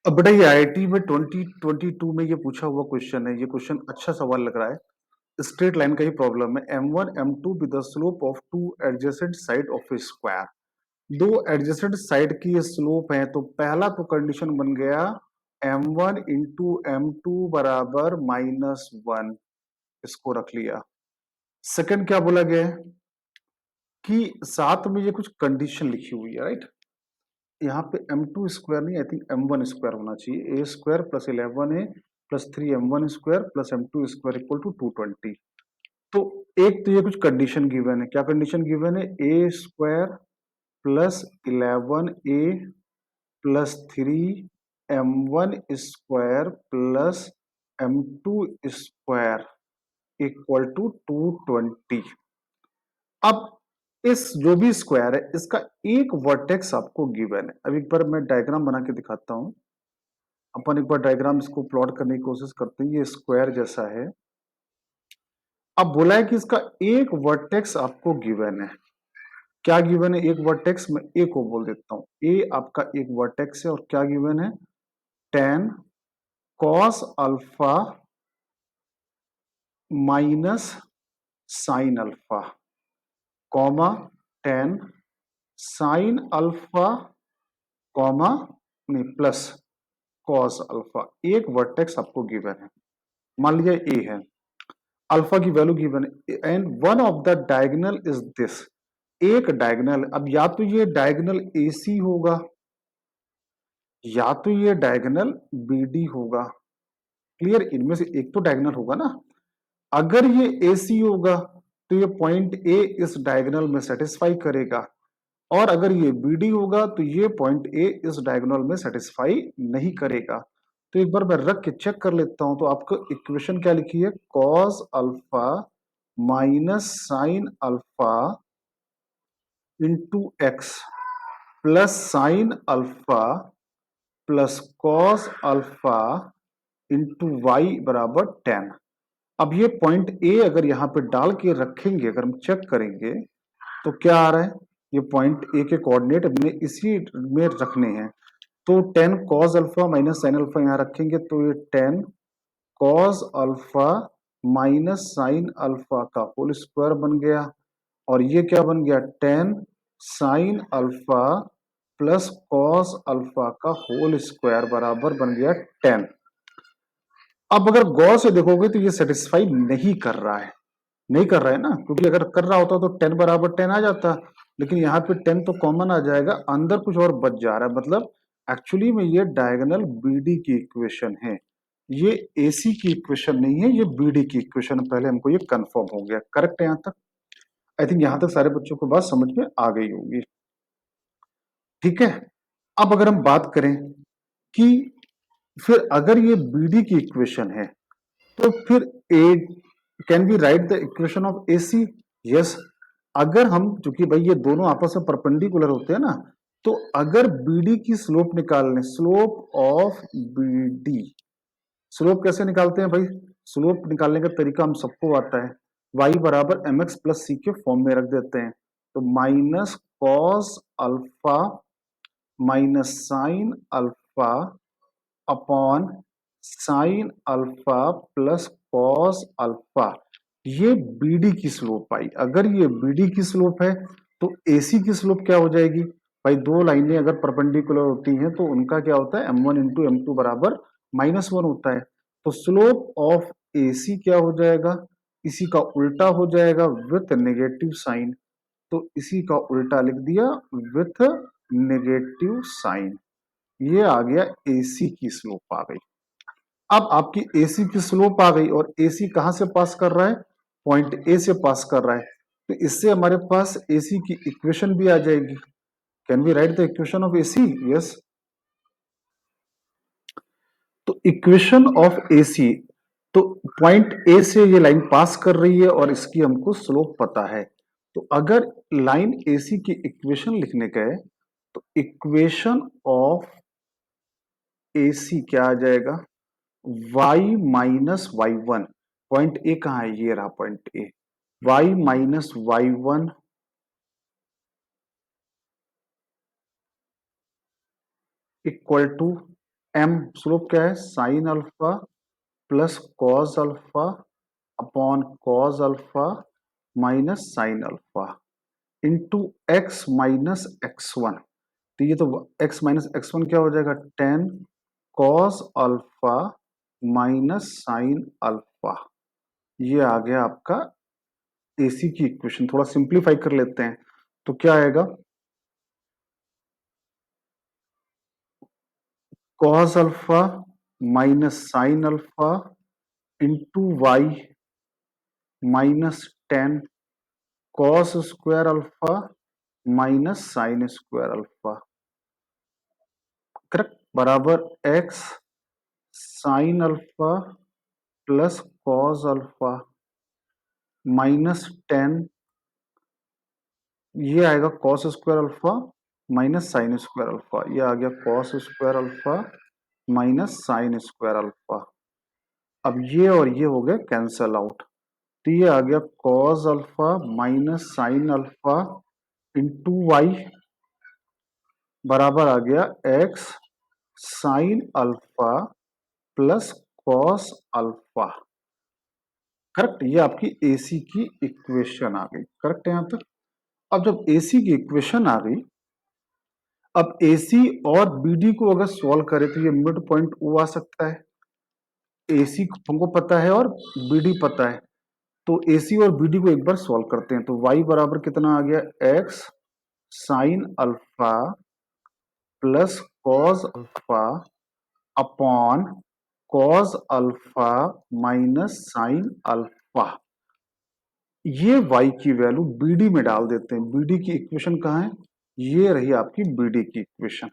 अब बेटा ये आईआईटी में 2022 में ये पूछा हुआ क्वेश्चन है। ये क्वेश्चन अच्छा सवाल लग रहा है। स्ट्रेट लाइन का ही प्रॉब्लम है। M1 M2 with the slope of two adjacent side of A square. दो एडजेसेंट साइड की ये स्लोप है, तो पहला तो कंडीशन बन गया M1 इंटू M2 बराबर -1। इसको रख लिया। सेकंड क्या बोला गया है कि साथ में ये कुछ कंडीशन लिखी हुई है, राइट। यहाँ पे M2 स्क्वायर नहीं, आई थिंक M1 स्क्वायर होना चाहिए। A square plus 11A plus 3M1 square plus M2 square equal to 220। तो एक तो ये कुछ कंडीशन गिवन है। क्या कंडीशन गिवन है? A square plus 11A plus 3M1 square plus M2 square equal to 220। अब इस जो भी स्क्वायर है इसका एक वर्टेक्स आपको गिवन है। अब एक बार मैं डायग्राम बना के दिखाता हूं। अपन एक बार डायग्राम इसको प्लॉट करने की कोशिश करते हैं। ये स्क्वायर जैसा है। अब बोला है कि इसका एक वर्टेक्स आपको गिवन है। क्या गिवन है? एक वर्टेक्स। मैं ए को बोल देता हूं। ए आपका एक वर्टेक्स है और क्या गिवन है? 10 cos alpha minus sine alpha comma 10 sine alpha comma नहीं प्लस कॉस अल्फा। एक वर्टेक्स आपको गिवन है। मान लीजिए ए है, अल्फा की वैल्यू गिवन है and one of the diagonal is this. एक डायगोनल, अब या तो ये डायगोनल एसी होगा या तो ये डायगोनल बीडी होगा। क्लियर? इनमें से एक तो डायगोनल होगा ना। अगर ये एसी होगा तो ये पॉइंट ए इस डायगोनल में सेटिस्फाई करेगा, और अगर ये बीडी होगा तो ये पॉइंट ए इस डायगोनल में सेटिस्फाई नहीं करेगा। तो एक बार मैं रख के चेक कर लेता हूं। तो आपको इक्वेशन क्या लिखी है? Cos alpha minus sine alpha into X plus sine alpha plus cos alpha into Y बराबर 10। अब ये पॉइंट ए अगर यहां पे डाल के रखेंगे, अगर हम चेक करेंगे तो क्या आ रहा है? ये पॉइंट ए के कोऑर्डिनेट हमने इसी में रखने हैं। तो 10 cos alpha minus sine alpha यहां रखेंगे तो ये 10 cos alpha minus sine alpha का होल स्क्वायर बन गया। और ये क्या बन गया? 10 sign alpha plus cos alpha का होल स्क्वायर बराबर बन गया 10। अब अगर गौर से देखोगे तो ये सेटिस्फाई नहीं कर रहा है। नहीं कर रहा है ना, क्योंकि अगर कर रहा होता तो 10 बराबर 10 आ जाता। लेकिन यहाँ पे 10 तो कॉमन आ जाएगा, अंदर कुछ और बच जा रहा है। मतलब एक्चुअली में ये डायगोनल बीडी की इक्वेशन है। ये एसी की इक्वेशन नहीं है, ये बीडी की इक्वेशन। पहले हमको ये कंफर्म हो गया। करेक्ट है यहाँ तक? आई थिंक यहाँ तक सारे बच्चों को बात समझ में आ गई होगी। ठीक है। अब अगर हम बात करें कि फिर अगर ये बीडी की इक्वेशन है तो फिर a can be write the equation of AC? Yes. अगर हम, चूंकि भाई ये दोनों आपस में परपेंडिकुलर होते हैं ना, तो अगर बीडी की स्लोप निकालने, स्लोप ऑफ बीडी, स्लोप कैसे निकालते हैं भाई? स्लोप निकालने का तरीका हम सबको आता है। y बराबर एम एक्स प्लस सी के फॉर्म में रख देते हैं। तो minus cos alpha minus sine alpha upon sine alpha plus cos alpha. ये बीडी की स्लोप आई। अगर ये बीडी की स्लोप है तो एसी की स्लोप क्या हो जाएगी? भाई दो लाइनें अगर परपेंडिकुलर होती हैं तो उनका क्या होता है? M1 इंटू M2 बराबर -1 होता है। तो स्लोप ऑफ एसी क्या हो जाएगा? इसी का उल्टा हो जाएगा विथ नेगेटिव साइन। तो इसी का उल्टा लिख दिया विथ नेगेटिव साइन। ये आ गया एसी की स्लोप आ गई। अब आपकी एसी की स्लोप आ गई और एसी कहां से पास कर रहा है? पॉइंट ए से पास कर रहा है। तो इससे हमारे पास एसी की इक्वेशन भी आ जाएगी। Can we write the equation of AC? Yes. तो इक्वेशन ऑफ एसी, तो पॉइंट ए से ये लाइन पास कर रही है और इसकी हमको स्लोप पता है। तो अगर लाइन एसी की इक्वेशन लिखने गए तो इक्वेशन ऑफ एसी क्या आ जाएगा? y minus Y one. Point A कहाँ है? ये रहा point A. y minus Y one equal to M slope क्या है, sine alpha plus cos alpha upon cos alpha minus sine alpha into X minus X one. तो ये तो x minus X one क्या हो जाएगा, ten cos alpha minus sine alpha. ये आ गया आपका एसी की इक्वेशन। थोड़ा सिंप्लीफाई कर लेते हैं तो क्या आएगा, cos alpha minus sine alpha into y minus ten cos square alpha minus sine square alpha, correct, बराबर x sine alpha plus cos alpha minus ten, ये आएगा cos square alpha minus sine square alpha, ये आ गया cos square alpha minus sine square alpha. अब ये और ये हो गए कैंसल आउट, तो ये आ गया cos alpha minus sine alpha into Y बराबर आ गया X sine alpha plus cos alpha, correct. ये आपकी एसी की इक्वेशन आ गई, करेक्ट है यहाँ तक। अब जब एसी की इक्वेशन आ गई, अब एसी और बीडी को अगर सॉल्व करें तो ये मिड पॉइंट ओ आ सकता है। एसी हमको पता है और बीडी पता है, तो एसी और बीडी को एक बार सॉल्व करते हैं। तो वाई बराबर कितना आ गया, X sine alpha plus cos alpha upon cos alpha minus sine alpha. ये y की वैल्यू bd में डाल देते हैं। bd की इक्वेशन कहाँ है, ये रही आपकी bd की इक्वेशन।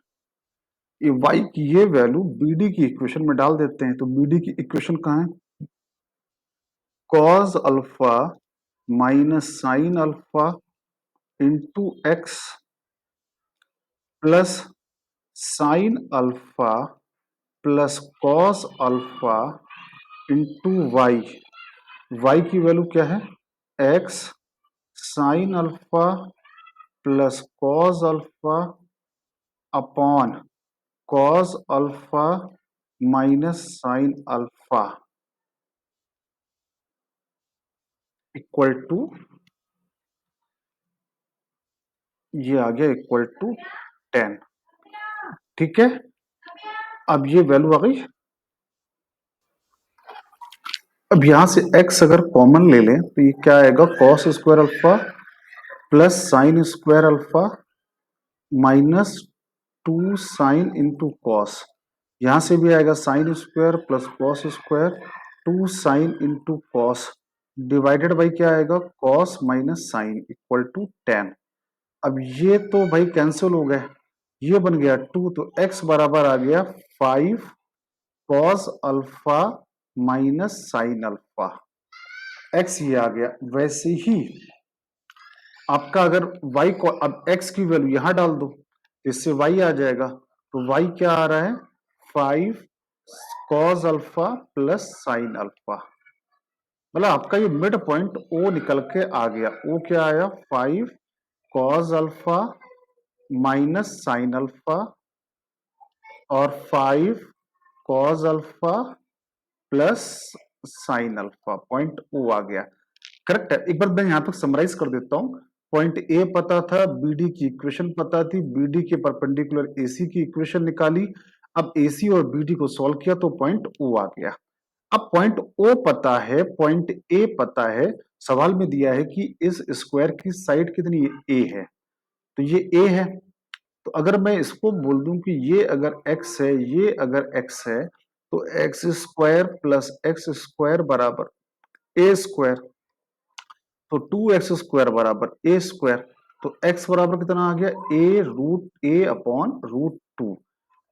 ये y की ये वैल्यू bd की इक्वेशन में डाल देते हैं, तो bd की इक्वेशन कहाँ है, cos alpha minus sine alpha into X plus sine alpha plus cos alpha into Y. Y की वैल्यू क्या है, X sine alpha plus cos alpha upon cos alpha minus sine alpha equal to, ये आ गया equal to 10। ठीक है, अब ये वैल्यू आ गई। अब यहां से x अगर कॉमन ले लें तो ये क्या आएगा, cos square alpha plus sine square alpha minus two sine into cos. यहां से भी आएगा sine square plus cos square, two sine into cos divided by क्या आएगा, cos minus sine equal to 10। अब ये तो भाई कैंसिल हो गए, ये बन गया 2, तो x बराबर आ गया 5 cos alpha minus sine alpha, x ये आ गया। वैसे ही आपका अगर y को, अब x की वैल्यू यहां डाल दो, इससे y आ जाएगा, तो y क्या आ रहा है, 5 cos alpha plus sine alpha. मतलब आपका ये मिड पॉइंट O निकल के आ गया। O क्या आया, 5 cos alpha minus sine alpha और 5 cos alpha plus sine alpha, point O आ गया, करेक्ट है। एक बार मैं यहां तक समराइज कर देता हूं। पॉइंट ए पता था, बीडी की इक्वेशन पता थी, बीडी के परपेंडिकुलर एसी की इक्वेशन निकाली, अब एसी और बीडी को सॉल्व किया तो पॉइंट ओ आ गया। अब पॉइंट ओ पता है, पॉइंट ए पता है, सवाल में दिया है कि इस स्क्वायर की साइड कितनी ए है, तो ये ए है। तो अगर मैं इसको बोल दूं कि ये अगर x है, ये अगर x है, तो x square plus x square बराबर ए स्क्वायर, तो 2x स्क्वायर बराबर ए स्क्वायर, तो x बराबर कितना आ गया, A root A upon root two.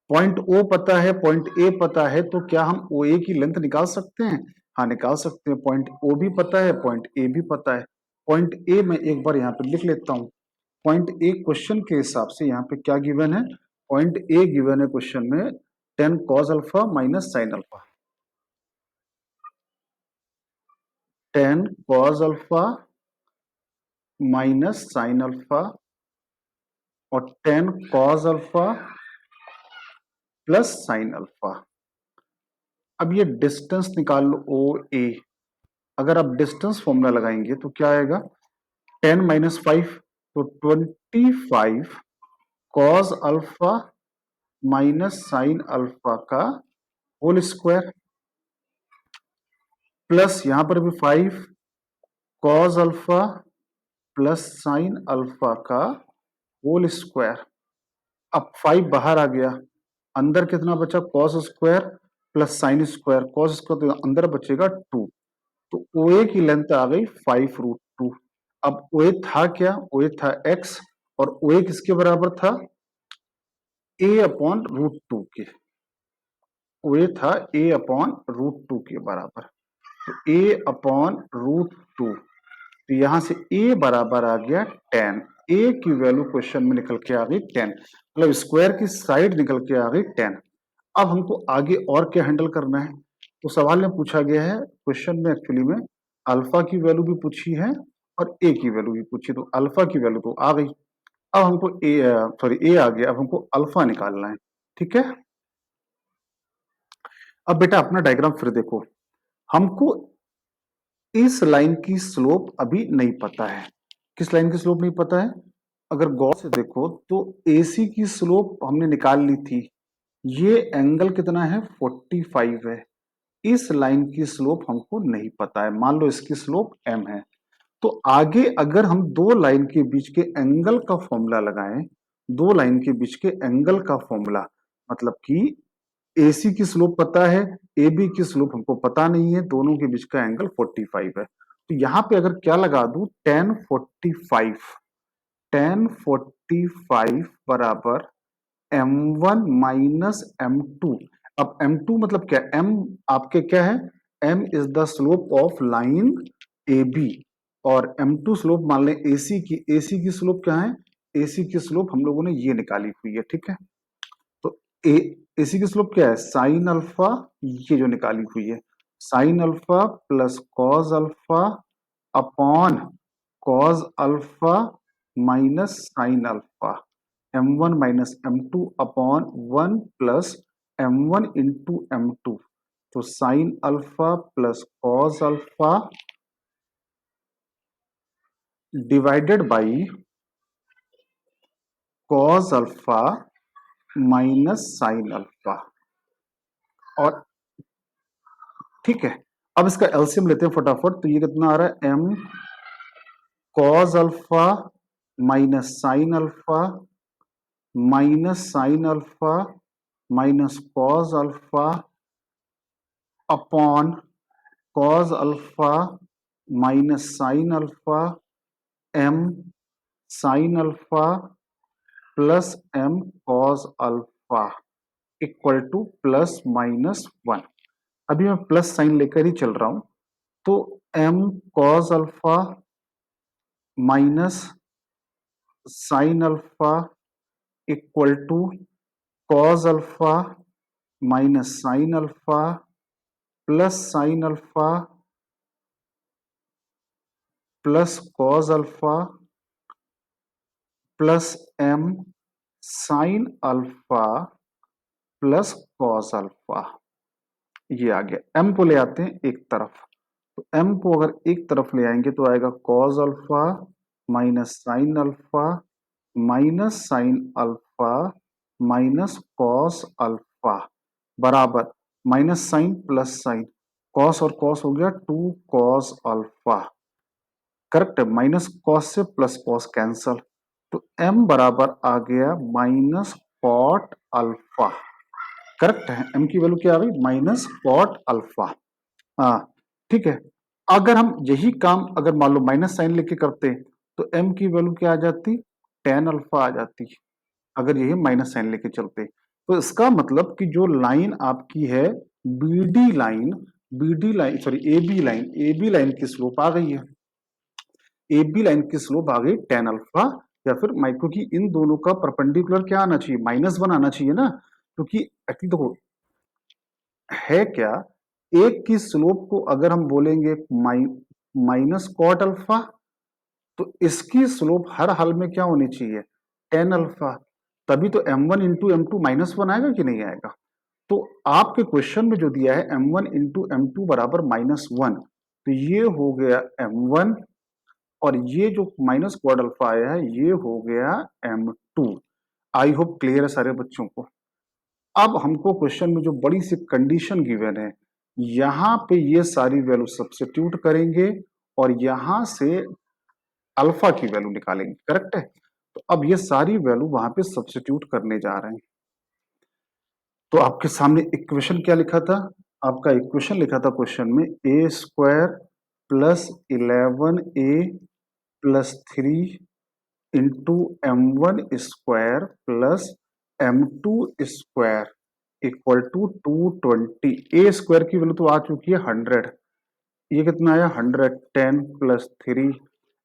Point O पता है, पॉइंट ए पता है, तो क्या हम ओ ए की लेंथ निकाल सकते हैं, हाँ निकाल सकते हैं। पॉइंट ओ भी पता है, पॉइंट ए भी पता है। पॉइंट ए मैं एक बार यहाँ पे लिख लेता हूँ। पॉइंट ए क्वेश्चन के हिसाब से यहाँ पे क्या गिवन है, पॉइंट ए गिवन है क्वेश्चन में 10 cos alpha minus sine alpha, 10 cos alpha minus sine alpha और 10 cos alpha plus sine alpha. अब ये डिस्टेंस निकाल लो ओ ए। अगर आप डिस्टेंस फॉर्मूला लगाएंगे तो क्या आएगा, 10 - 5 तो 25 cos alpha minus sine alpha का होल स्क्वायर, प्लस यहां पर भी 5 cos alpha plus sine alpha का होल स्क्वायर। अब 5 बाहर आ गया, अंदर कितना बचा, cos square plus sine square, cos square तो अंदर बचेगा 2। तो OA की लेंथ आ गई 5√2। अब OA था क्या, OA था x, और OA किसके बराबर था, a/√2 के। OA था a/√2 के बराबर, तो a/√2, तो यहां से a बराबर आ गया 10। a की वैल्यू क्वेश्चन में निकल के आ गई 10, मतलब स्क्वायर की साइड निकल के आ गई 10। अब हमको आगे और क्या हैंडल करना है, तो सवाल में पूछा गया है, क्वेश्चन में एक्चुअली में अल्फा की वैल्यू भी पूछी है और ए की वैल्यू भी पूछी, तो अल्फा की वैल्यू तो आ गई। अब हमको ए आ गया, अब हमको अल्फा निकालना है। ठीक है, अब बेटा अपना डायग्राम फिर देखो। हमको इस लाइन की स्लोप अभी नहीं पता है। किस लाइन की स्लोप नहीं पता है, अगर गौर से देखो तो AC की स्लोप हमने निकाल ली थी, ये एंगल कितना है 45 है। इस लाइन की स्लोप हमको नहीं पता है, मान लो इसकी स्लोप m है। तो आगे अगर हम दो लाइन के बीच के एंगल का फॉर्मूला लगाएं, दो लाइन के बीच के एंगल का फॉर्मूला, मतलब कि AC की स्लोप पता है, AB की स्लोप हमको पता नहीं है, दोनों के बीच का एंगल 45 है। तो यहां पे अगर क्या लगा दूं, tan45 बराबर M1 माइनस M2। अब M2 मतलब क्या, M आपके क्या है, M is the slope of line AB, और M2 स्लोप मान लें AC की। AC की स्लोप क्या है, AC की स्लोप हम लोगों ने ये निकाली हुई है। ठीक है, तो ए AC की स्लोप क्या है, साइन अल्फा, ये जो निकाली हुई है, sine alpha plus cos alpha upon cos alpha minus sine alpha, M1 minus M2 upon 1 plus M1 into M2, तो sign alpha plus cos alpha divided by cos alpha minus sine alpha. और ठीक है, अब इसका LCM लेते हैं फटाफट, तो ये कितना आ रहा है, M cos alpha minus sine alpha minus sine alpha minus cos alpha upon cos alpha minus sine alpha m sine alpha plus m cos alpha equal to +-1। अभी मैं प्लस साइन लेकर ही चल रहा हूं, तो m cos alpha minus sine alpha equal to cos alpha minus sine alpha plus sine alpha plus cos alpha plus m sine alpha plus cos alpha. ये आ गया, m को ले आते हैं एक तरफ, तो m को अगर एक तरफ ले आएंगे तो आएगा cos alpha minus sine alpha minus sine alpha minus cos alpha बराबर minus sine plus sine, cos और कॉस हो गया 2 कॉस अल्फा। करेक्ट है, माइनस कॉस से प्लस कॉस कैंसल, तो m बराबर आ गया माइनस कॉट अल्फा। करेक्ट है, m की वैल्यू क्या आ गई, माइनस कॉट अल्फा। हाँ ठीक है, अगर हम यही काम अगर मान लो माइनस साइन लेके करते तो m की वैल्यू क्या आ जाती, टेन अल्फा आ जाती, अगर यही माइनस साइन लेके चलते। तो इसका मतलब कि जो लाइन आपकी है B D line sorry A B line की स्लोप आ गई है, ए बी लाइन की स्लोप आ गई टेन अल्फा, या फिर माइक्रो की इन दोनों का परपेंडिकुलर क्या आना चाहिए, -1 आना चाहिए ना, क्योंकि एक्चुअली देखो है क्या, एक की स्लोप को अगर हम बोलेंगे माइनस कॉट अल्फा, तो इसकी स्लोप हर हाल में क्या होनी चाहिए, टेन अल्फा। तभी तो m1 into M two minus one आएगा कि नहीं आएगा। तो आपके क्वेश्चन में जो दिया है m1 इंटू एम टू बराबर -1, तो ये हो गया m1 और ये जो माइनस क्वाड अल्फा आया है ये हो गया m2। आई होप क्लियर है सारे बच्चों को। अब हमको क्वेश्चन में जो बड़ी सी कंडीशन गिवन है, यहां पे ये सारी वैल्यू सब्स्टिट्यूट करेंगे और यहां से अल्फा की वैल्यू निकालेंगे, करेक्ट है। तो अब ये सारी वैल्यू वहां पे सब्स्टिट्यूट करने जा रहे हैं। तो आपके सामने इक्वेशन क्या लिखा था, आपका इक्वेशन लिखा था क्वेश्चन में A square plus 11a plus 3 into m1 square plus m2 square equal to 220। A square की वैल्यू तो आ चुकी है 100, ये कितना आया 110 प्लस 3,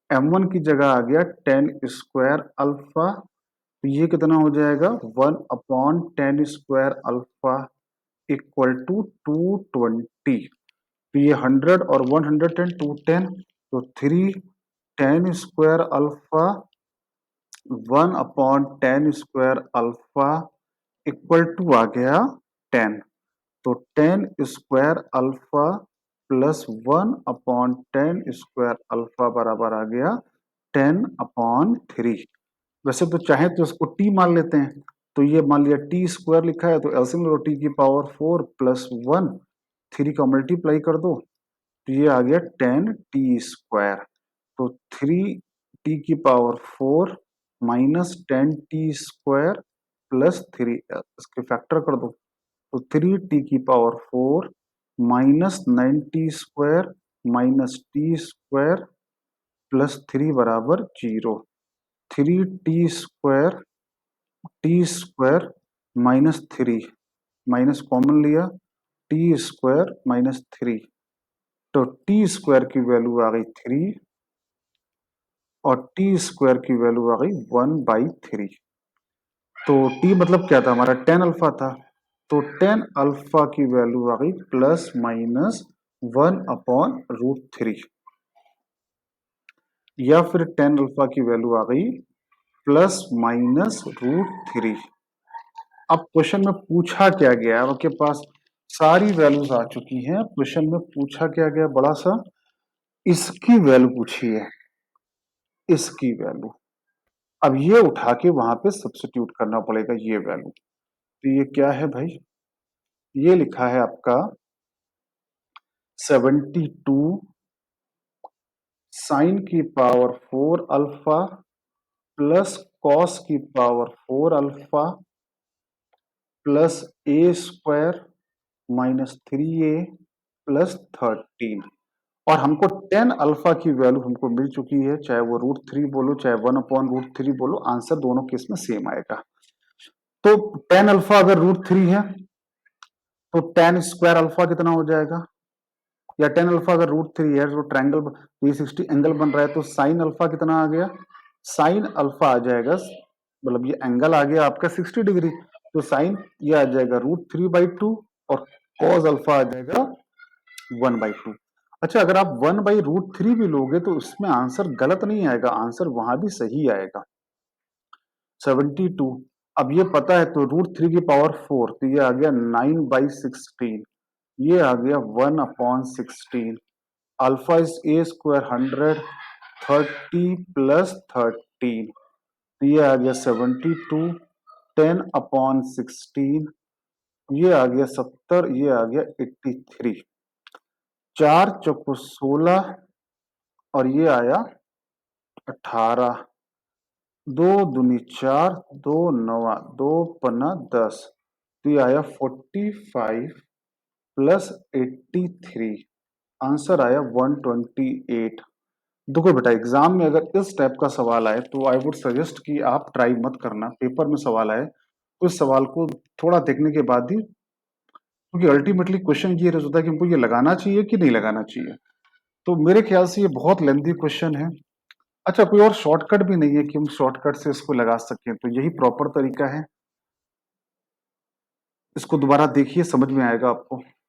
m1 की जगह आ गया 10 स्क्वायर अल्फा, तो ये कितना हो जाएगा 1/10 स्क्वायर अल्फा इक्वल टू 220। तो ये 100 और 110 210, तो 310 square alpha 1/10 square alpha equal to आ गया 10। तो 10 square alpha plus 1/10 square alpha बराबर आ गया 10/3। वैसे तो चाहे तो इसको टी मान लेते हैं, तो ये मान लिया टी स्क्वायर लिखा है तो एलसीएम लो टी की पावर 4 प्लस 1, 3 का मल्टीप्लाई कर दो तो ये आ गया 10 टी स्क्वायर। तो 3 टी की power 4 minus 10 T square plus 3, इसके फैक्टर कर दो तो 3 टी की power 4 minus 9 T square minus T square plus 3 बराबर 0। 3 T square minus 3, minus common लिया, टी स्क्वायर माइनस 3, तो टी स्क्वायर की वैल्यू आ गई 3 और टी स्क्वायर की वैल्यू आ गई 1/3। तो टी मतलब क्या था हमारा 10 अल्फा था, तो 10 अल्फा की वैल्यू आ गई प्लस माइनस 1/√3, या फिर 10 अल्फा की वैल्यू आ गई प्लस माइनस √3। अब क्वेश्चन में पूछा क्या गया है, आपके पास सारी वैल्यूज आ चुकी हैं, क्वेश्चन में पूछा क्या गया बड़ा सा, इसकी वैल्यू पूछी है, इसकी वैल्यू। अब ये उठा के वहां पे सब्स्टिट्यूट करना पड़ेगा ये वैल्यू। तो ये क्या है भाई, ये लिखा है आपका 72 साइन की पावर 4 अल्फा प्लस कॉस की पावर 4 अल्फा प्लस ए स्क्वायर माइनस 3a प्लस 13। और हमको 10 अल्फा की वैल्यू हमको मिल चुकी है, चाहे वो √3 बोलो चाहे 1/√3 बोलो, आंसर दोनों केस में सेम आएगा। तो 10 अल्फा अगर √3 है तो 10 स्क्वायर अल्फा कितना हो जाएगा, या 10 अल्फा अगर √3 है तो ट्रायंगल 360 एंगल बन रहा है, तो साइन अल्फा कितना आ गया, साइन अल्फा आ जाएगा, मतलब ये एंगल आ गया आपका 60 डिग्री, तो साइन ये आ जाएगा √3/2 और कॉस अल्फा आ जाएगा 1/2। अच्छा अगर आप 1/√3 भी लोगे तो इसमें आंसर गलत नहीं आएगा, आंसर वहां भी सही आएगा 72। अब ये पता है तो √3 की पावर 4, तो ये आ गया 9/16, ये आ गया 1/16, alpha is a square 100, 30 plus 13, तो ये आ गया 72, 10/16, ये आ गया 70, ये आ गया 83, 4 चौको 16 और ये आया 18, 2 दूनी 4, 2 नवा 2 पन्ना 10, तो ये आया 45 प्लस 83, आंसर आया 128। देखो बेटा एग्जाम में अगर इस टाइप का सवाल आए तो आई वुड सजेस्ट कि आप ट्राई मत करना, पेपर में सवाल आए तो इस सवाल को थोड़ा देखने के बाद ही, क्योंकि अल्टीमेटली क्वेश्चन ये होता है कि हमको ये लगाना चाहिए कि नहीं लगाना चाहिए। तो मेरे ख्याल से ये बहुत लेंथी क्वेश्चन है। अच्छा कोई और शॉर्टकट भी नहीं है कि हम शॉर्टकट से इसको लगा सकें, तो यही प्रॉपर तरीका है, इसको दोबारा देखिए समझ में आएगा आपको।